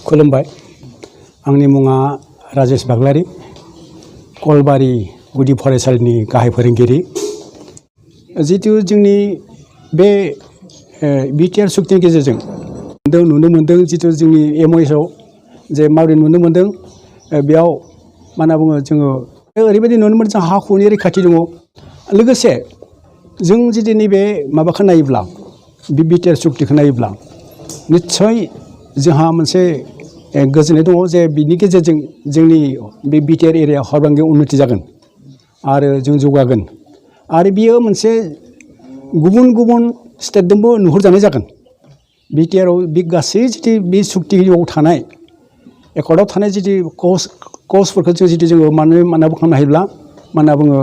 खुलुमबाय। आंनि मुङा राजेश बाग्लारि, कलबारि गुदि फरायसालिनि गाहाय फोरोंगिरि। जितु जोंनि बे बिटिआर सुक्तिनि गेजेरजों नुनो मोनदों जितु जोंनि एमअएसआव जे माबोरै नुनो मोनदों बेयाव मा होनना बुङो जोङो ओरैबायदि नुनो मोनो जों हा हुनि रैखाथि दङ। लोगोसे जों जुदि नैबे माबाखौ नायोब्ला बिटिआर सुक्तिखौ नायोब्ला निस्सय जोंहा मोनसे गोजोननाय दङ जे बिनि गेजेरजों जोंनि बे बिटिआर एरिया हरबांगे उन्नति जागोन आरो जों जौगागोन आरो बियो मोनसे गुबुन गुबुन स्टेटजोंबो नुहुरजानाय जागोन। बिटिआरआव बे गासै जुदि बे सुक्तियाव थानाय एकर्डआव थानाय जुदि कजफोरखौ जोङो मानो खालामनो हायोब्ला मा होनना बुङो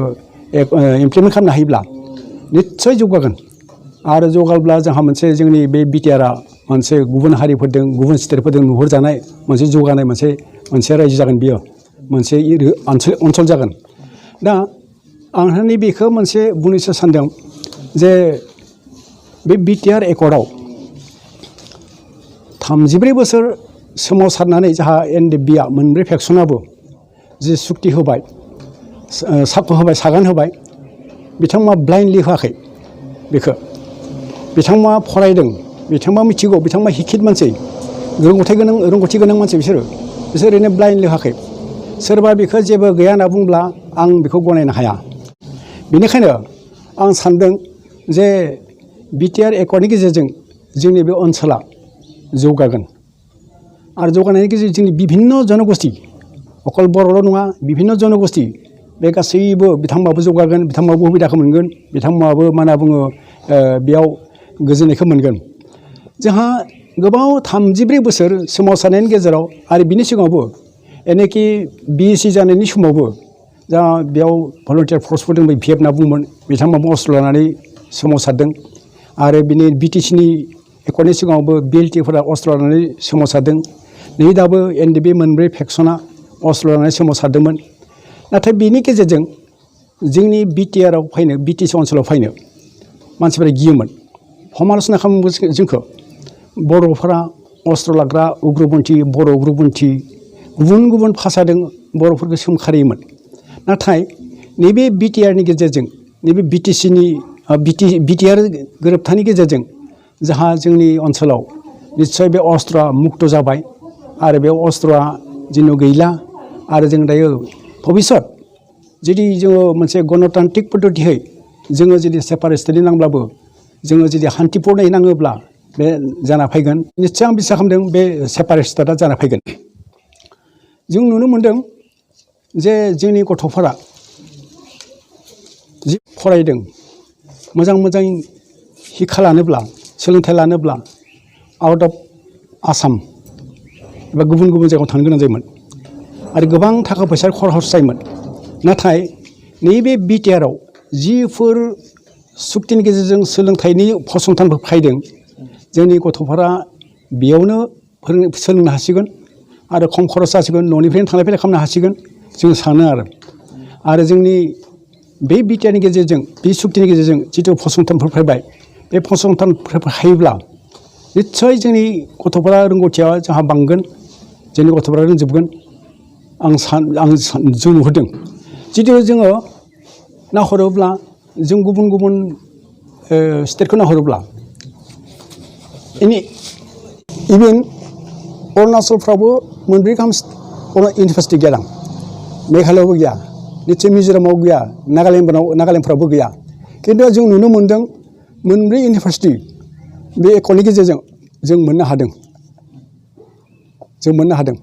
इमप्लिमेन्ट खालामनो हायोब्ला निस्सय जौगागोन आरो जौगाब्ला जोंहा मोनसे जोंनि बे बिटिआरआ मोनसे गुबुन हारिफोरजों गुबुन स्टेटफोरजों नुहुरजानाय मोनसे जौगानाय मोनसे रायजो जागोन। बियो मोनसे ओनसोल जागोन। दा आं नैबेखौ मोनसे बुंनोसो सानदों जे बे बिटिआर एकर्डआव 33 बोसोर सोमावसारनानै जोंहा एनडिएफबिआ मोनब्रै फेक्सनाबो जि सुक्ति होबाय सागान होबाय बिथांमोना ब्लाइन्डलि होआखै। बेखौ बिथांमोना फरायदों, बिथांमोना मिथिगौ, बिथांमोना हिखित मानसि, रोंगौथि गोनां मानसि बिसोर ओरैनो ब्लाइन्डलि होआखै। सोरबा बेखौ जेबो गैया होनना बुंब्ला आं बेखौ गनायनो हाया। बेनिखायनो आं सानदों जे बिटिआर एकर्डनि गेजेरजों जोंनि बे ओनसोला जौगागोन आरो जौगानायनि गेजेरजों जोंनि बिभिन्न जनगोष्ठी अकल बर'ल' नङा बिभिन्न जनगोष्ठी बे गासैबो बिथांमोनाबो जौगागोन, बिथांमोनाबो सुबिदाखौ मोनगोन, बिथांमोनाबो मा होनना बुङो बेयाव गोजोननायखौ मोनगोन। जोंहा गोबाव 33 बोसोर सोमावसारनायनि गेजेराव आरो बिनि सिगाङावबो एनेखि बिएसि जानायनि समावबो जा बेयाव भलन्टियार फर्सफोर दं भिएफ होनना बुङोमोन, बिथांमोनाबो अस्त्र लानानै सोमावसारदों आरो बिनि बिटिसिनि एकर्डनि सिगाङावबो बिएलटिफोरा अस्त्र लानानै सोमावसारदों। नै दाबो एनडिएफबि मोनब्रै फेक्सना अस्त्र लानानै सोमावसारदोंमोन। नाथाय बेनि गेजेरजों जोंनि बिटिआरआव फैनो बिटिसि ओनसोलाव फैनो मानसिफोरा गियोमोन, समालसना खालामो जोंखौ। बर'फोरा अस्त्र लाग्रा उग्रपन्थी, बर' उग्रपन्थी गुबुन गुबुन भाषाजों बर'फोरखौ सोंखारियोमोन। नाथाय नैबे बिटिआरनि गेजेरजों नैबे बिटिआर गोरोबथानि गेजेरजों जाहा जोंनि ओनसोलाव निस्सय बे अस्त्रआ मुक्त जाबाय आरो बे अस्त्रआ जेन' गैला आरो जों दायो भबिष्यत जुदि जोङो मोनसे गणतान्त्रिक पद्धतियै जोङो जुदि सेपारेटलि नांब्लाबो जोङो जुदि शान्तिपुर्णयै नाङोब्ला बे जाना फैगोन। निस्सय आं बिसा खालामदों बे सेपारेट स्टेटआ जाना फैगोन। जों नुनो मोनदों जे जोंनि गथ'फोरा जि फरायदों मोजां शिक्षा लानोब्ला सोलोंथाइ लानोब्ला आउट अफ आसाम एबा गुबुन गुबुन जायगायाव थांनो गोनां जायोमोन आरो गोबां थाखा फैसा खरस जायोमोन। नाथाय नैबे बिटिआरआव जिफोर सुक्तिनि गेजेरजों सोलोंथाइनि फसंथानफोर फैदों जोंनि गथ'फोरा बेयावनो सोलोंनो हासिगोन आरो खम खरस जासिगोन, न'निफ्रायनो थांलाय फैलाय खालामनो हासिगोन जों सानो आरो जोंनि बे बिटिआरनि गेजेरजों बे सुक्तिनि गेजेरजों जिथु फसंथानफोर फैबाय बे फसंथानफोर हायोब्ला निस्सय जोंनि गथ'फोरा रोंगौथिया जोंहा बांगोन, जोंनि गथ'फोरा रोंजोबगोन। जों नुहुरदों जितु जोङो नाहरोब्ला जों गुबुन गुबुन स्टेटखौ नाहरोब्ला इभेन अरुणाचलफ्रावबो मोनब्रै गाहाम इउनिभारसिटि गैया दां, मेघालयआवबो गैया, निस्सय मिज'रामाव गैया, नागालेण्डफ्रावबो गैया। खिन्थु जों नुनो मोनदों मोनब्रै इउनिभारसिटि बे एकर्डनि गेजेरजों जों मोननो हादों।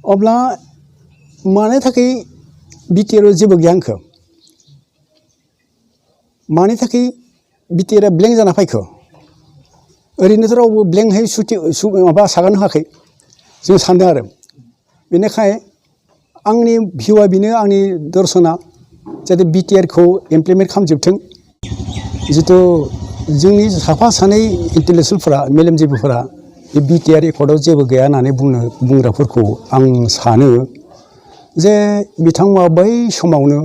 अब्ला मानि थाखाय बिटिआरआव जेबो गैया आंखो, मानि थाखाय बिटिआरआ ब्लेंक जाना फैखो? ओरैनोथ' रावबो ब्लेंकहै सागान होआखै जों सानदों आरो। बेनिखाय आंनि भिउआ बेनो, आंनि दर्शना जाहाथे बिटिआरखौ इमप्लिमेन्ट खालामजोबथों। जितु जोंनि साफा सानै इन्टेलेक्सुवेलफोरा मेलेमजिबिफोरा बे बिटिआर एकर्डआव जेबो गैया होननानै बुंग्राफोरखौ आं सानो जे बिथांमोना बै समावनो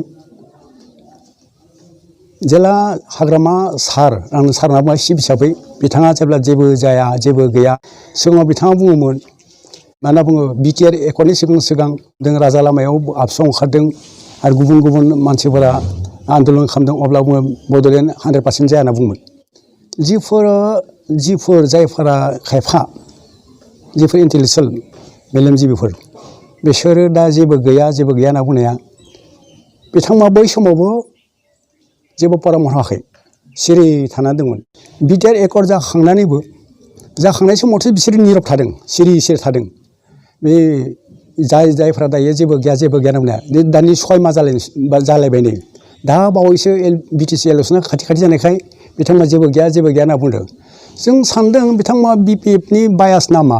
जेला हाग्रामा सार आं सारनाबा सिफ हिसाबै बिथाङा जेब्ला जेबो जाया जेबो गैया सिगाङाव बिथाङा बुङोमोन मा होनना बुङो बिटिआर एकर्डनि सिगां जों राजा लामायाव आबसुआव ओंखारदों आरो गुबुन गुबुन मानसिफोरा आन्दलन खालामदों अब्ला बुङो बड'लेण्ड 100% जाया होनना बुंमोन जिफोर जायफोरा खायफा जिफोर इन्टेलेक्सुवेल मेलेमजिबिफोर बिसोरो दा जेबो गैया होनना बुंनाया बिथांमोना बै समावबो जेबो परामर्श होआखै सिरि थाना दंमोन बिटिआर एकर्ड जाखांनाय समावसो बिसोर नीरब थादों सिरि थादों बे जायफ्रा दायो जेबो गैया होनना बुंनाया दानि 6 माह जालायबाय नै दा बावैसो बिटिसि इलेक्सना खाथि जानायखाय बिथांमोना जेबो गैया होनना बुंदों जों सानदों बिथांमोना बिपिएफनि बायास नामा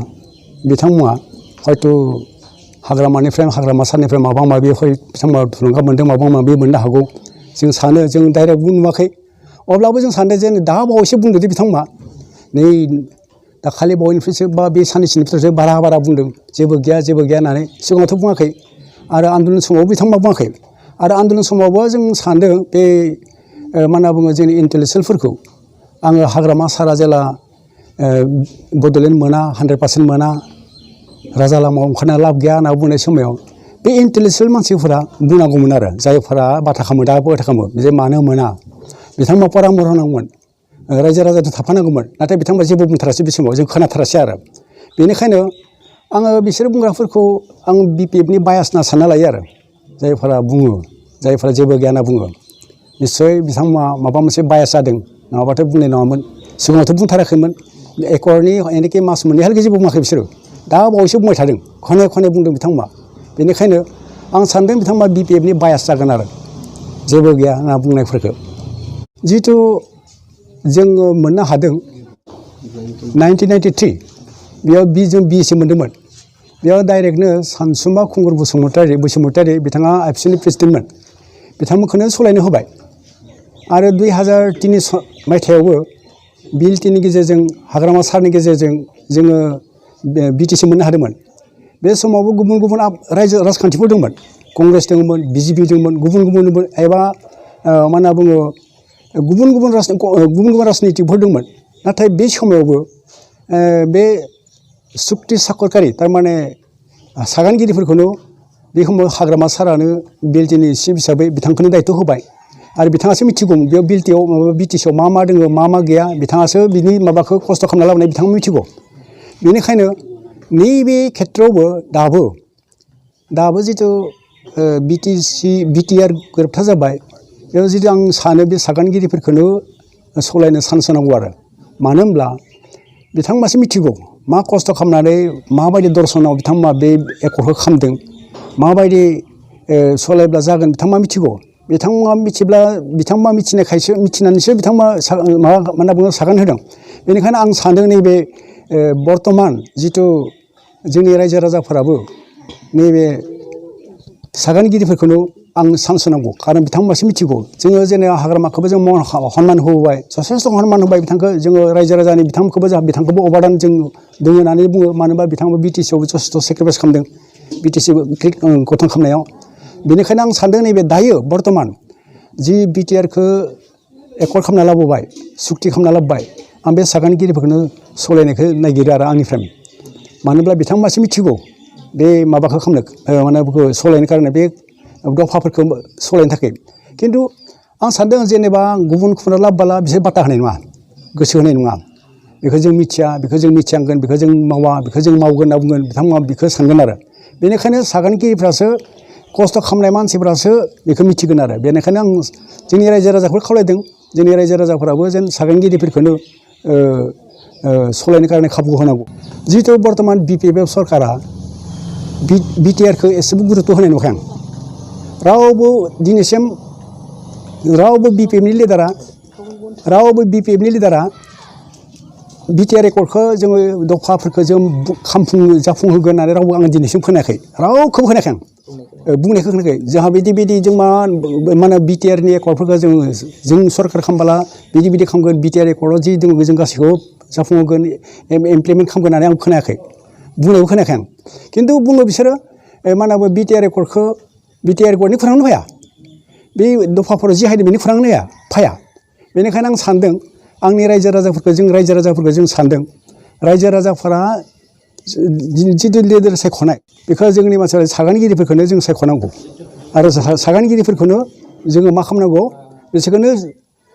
बिथांमोना हयथ' हाग्रामा सारनिफ्राय माबा माबि बिथांमोना थुलुंगा मोन्दों माबा माबि मोननो हागौ जों सानो जों डाइरेक्ट नुवाखै अब्लाबो जों सानदों जे दा बावैसो बुंदों दि बिथांमोना नै दाखालि बावैनिफ्रायसो बा बे साननैसोनिफ्रायसो बारा बुंदों जेबो गैया होननानै सिगाङावथ' बुङाखै आरो आन्दलन समाव बिथांमोना बुङाखै आरो आन्दलन समावबो जों सानदों बे मा होनना बुङो जोंनि इन्टेलेक्सुवेलफोरखौ आङो हाग्रामा सारा जेला बड'लेण्ड मोना 100% मोना राजा लामायाव ओंखारना लाब गैया होनना बुंनाय समाव बे इन्टेलेक्सुवेल मानसिफोरा बुंनांगौमोन आरो जायफोरा बाथा खालामो दाबो बाथा खालामो जे मानो मोना बिथांमोना परामर्श होनांगौमोन रायजो राजाजों थाफानांगौमोन नाथाय बिथांमोना जेबो बुंथारासै बे समाव जों खोनाथारासै आरो बेनिखायनो आङो बिसोर बुंग्राफोरखौ आं बिपिएफनि बायास होनना सानना लायो आरो जायफोरा बुङो जायफोरा जेबो गैया होनना बुङो निस्सय बिथांमोना माबा मोनसे बायास जादों नङाबाथ' बुंनाय नङामोन सिगाङावथ' बुंथाराखैमोन एकर्डनि एनेके मास मोननैहालागै जेबो बुङाखै बिसोरो दा बावैसो बुंबाय थादों खने बुंदों बिथांमोना बेनिखायनो आं सानदों बिथांमोना बिपिएफनि बायास जागोन आरो जेबो गैया होनना बुंनायफोरखौ जिहेथु जोङो मोननो हादों 1993 बेयाव जों बिएससि मोन्दोंमोन बेयाव डाइरेक्टनो सानसुमा खुंगुर बसुमतारी बिथाङा आइएफसिनि प्रेसिडेन्टमोन बिथांमोनखौनो सलायनो होबाय आरो 2003 मायथाइयावबो बिल 3नि गेजेरजों हाग्रामा सारनि गेजेरजों जोङो बिटिसि मोननो हादोंमोन बे समावबो गुबुन राजखान्थिफोर दंमोन कंग्रेस दंमोन बिजेपि दंमोन गुबुन एबा मा होनना बुङो गुबुन राजनितिकफोर दंमोन नाथाय बे समावबो बे सुक्ति साखरकारि थारमाने सागानगिरिफोरखौनो बे समाव हाग्रामा सारानो बिल 3नि चिफ हिसाबै बिथांखौनो दायथ' होबाय आरो बिथाङासो मिथिगौमोन बेयाव बिटिसिआव मा दङ मा गैया बिथाङासो बिनि माबाखौ खस्थ' खालामना लाबोनाय बिथाङा मिथिगौ बेनिखायनो नैबे खेथ्रआवबो दाबो जिथु बिटिआर गोरोबथा जाबाय बेयाव जिथु आं सानो बे सागानगिरिफोरखौनो सलायनो चान्स होनांगौ आरो मानो होनब्ला बिथांमोनासो मिथिगौ मा खस्थ' खालामनानै माबायदि दर्शनाव बिथांमोना बे एकर्डखौ खालामदों माबायदि सलायब्ला जागोन बिथांमोना मिथिगौ बिथांमोना मिथिनानैसो बिथांमोना मा होनना बुङो सागान होदों बेनिखायनो आं सानदों नैबे बर्तमान जिथु जोंनि रायजो राजाफोराबो नैबे सागानगिरिफोरखौनो आं चान्स होनांगौ खारन बिथांमोनासो मिथिगौ जोङो जेनेबा हाग्रामाखौबो जों सन्मान होबोबाय जथेस्थ' सन्मान होबाय बिथांखौ जोङो रायजो राजानि बिथांखौबो अबदान जों दङ होननानै बुङो मानो होनबा बिथांमोना बिटिसिआवबो जथेस्थ' सेक्रिफाइस खालामदों बिटिसि गठन खालामनायाव बेनिखायनो आं सानदों नैबे दायो बर्तमान जि बिटिआरखौ एकर्ड खालामना लाबोबाय सुक्ति खालामना लाबोबाय आं बे सागानगिरिफोरखौनो सलायनायखौ नागिरो आरो आंनिफ्राय मानो होनब्ला बिथांमोनासो मिथिगौ बे माबाखौ खालामनो माने सलायनो कारने बे दफाफोरखौ सलायनो थाखाय खिन्थु आं सानदों जेनेबा गुबुनखौनो लाबोला बिसोर बाथा होनाय नङा गोसो होनाय नङा बेखौ जों मिथिया बेखौ जों मिथियांगोन बेखौ जों मावा बेखौ जों मावगोन होनना बुंगोन बिथांमोना बेखौ सानगोन आरो बेनिखायनो सागानगिरिफ्रासो खस्थ' खालामनाय मानसिफ्रासो बेखौ मिथिगोन आरो बेनिखायनो आं जोंनि रायजो राजाखौ खावलायदों जोंनि रायजो राजाफोराबो जेन सागानगिरिफोरखौनो सलायनो कारने खाबु होनांगौ जिहेतु बर्तमान बिपिएफ सरकारा बिटिआरखौ एसेबो गुरुत्त' होनाय नुवाखै आं रावबो दिनैसिम रावबो बिपिएफनि लिडारा बिटिआर एकर्डखौ जोङो दफाफोरखौ जों जाफुंहोगोन होननानै रावबो आं दिनैसिम खोनायाखै रावखौबो खोनायाखै आं बुंनायखौ खोनायाखै जोंहा बिदि जों मा होनो बिटिआरनि एकर्डफोरखौ जों सरकार खालामबोला बिदि खालामगोन बिटिआर एकर्डआव जि दङ जों गासैखौबो जाफुंहोगोन इमप्लिमेन्ट खालामगोन होननानै आं खोनायाखै बुंनायबो खोनायाखै आं खिन्थु बुङो बिसोरो मा होनो बिटिआर एकर्डनि खुरांनो फैया बे दफाफोराव जि हायदों बेनि खुरांनो फैया बेनिखायनो आं सानदों आंनि रायजो राजाफोरखौ जों सानदों रायजो राजाफोरा जिथु लिडार सायख'नाय बेखौ जोंनि मानसिफ्रा सागानगिरिफोरखौनो जों सायख'नांगौ आरो सागानगिरिफोरखौनो जोङो मा खालामनांगौ बिसोरखौनो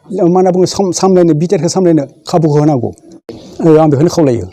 मा होनना बुङो सामलायनो बिटिआरखौ सामलायनो खाबुखौ होनांगौ आं बेखौनो खावलायो।